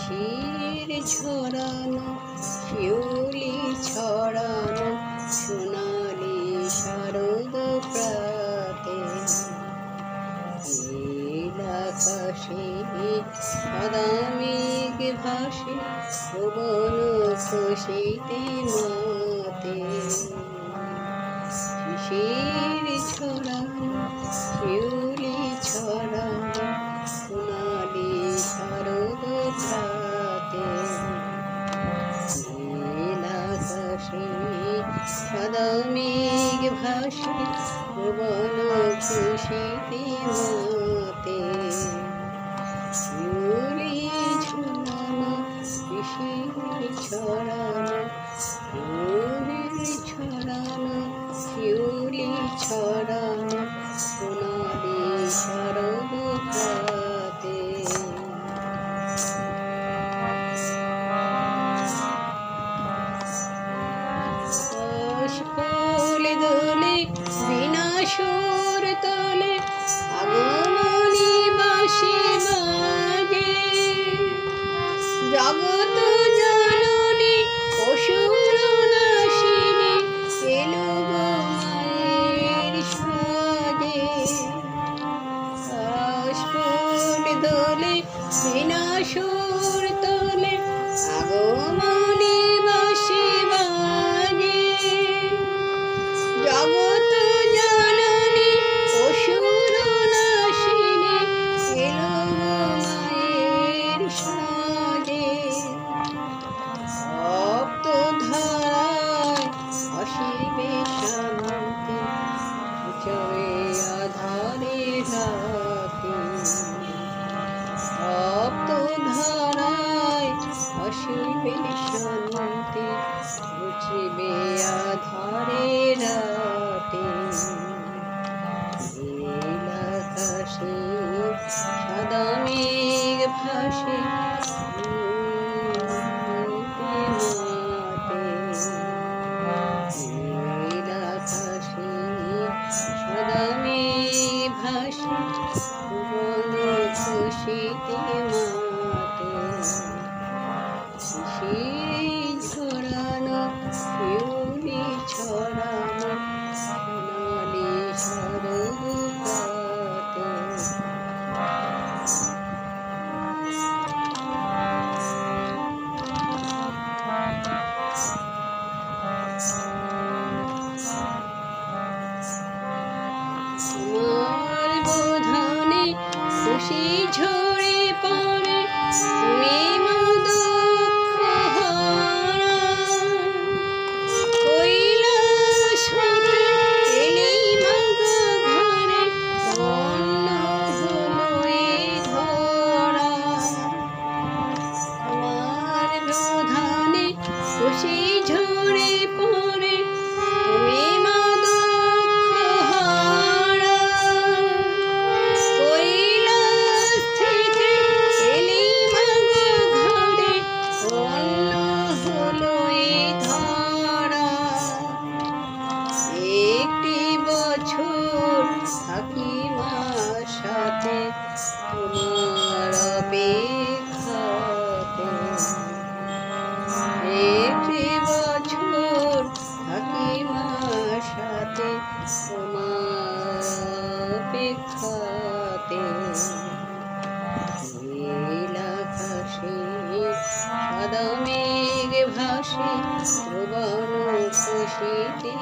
শিশির ঝরানো শিউলি ছড়ানো সোনালি শারদ প্রাতে নীল আকাশে সাদা মেঘ ভাসে ভুবন খুশিতে মাতে শিশির ছড়ানো শিউলি ছড়ানো সোনালি শারদ প্রাতে নীল আকাশে সাদা মেঘ ভাসে ভুবন খুশিতে মাতে শিউলি ঝুলানো শিশির ছড়ানো শিউলি ছড়ানো শিউলি ছড়ানো সোনালি শারদ প্রাতে ফুল দোলে বিনা সুর তোলে আগমনী বাঁশি বাজে জগৎ জননী অসুর নাশিনী এলো গো মায়ের সাজে ফুল দোলে বিনা সুর তোলে আগমনী বাঁশি বাজে জগৎ জননী অসুর নাশিনী এলো গো মায়ের সাজে সপ্ত ধারায় আসিবে শান্তি চলে আধারে রাতে সপ্ত ধারায় আসিবে শান্তি বুঝিবে আধারে রাতে নীল আকাশে সাদা মেঘ ভাসে নীল আকাশে সাদা মেঘ ভাসে ভুবন খুশিতে মাতে শিশির ঝরানো শিউলি ছড়ানো সোনালি শারদ প্রাতে তোমার বোধনে খুশি ঝরে পড়ে তুমি মা দুঃখ হারা কৈলাস হতে এলেই মা গো ঘরে ধন্য হলো এ ধরা তোমার বোধনে খুশি ঝরে পড়ে তুমি মা দুঃখ হারা কৈলাস থেকে এলেই মা গো ঘরে ধন্য হলো এ ধরা একটি বছর থাকি মার সাথে তোমার অপেক্ষাতে একটি বছর থাকি মার সাথে তোমার অপেক্ষাতে নীল আকাশে সাদা মেঘ ভাসে ভুবন খুশিতে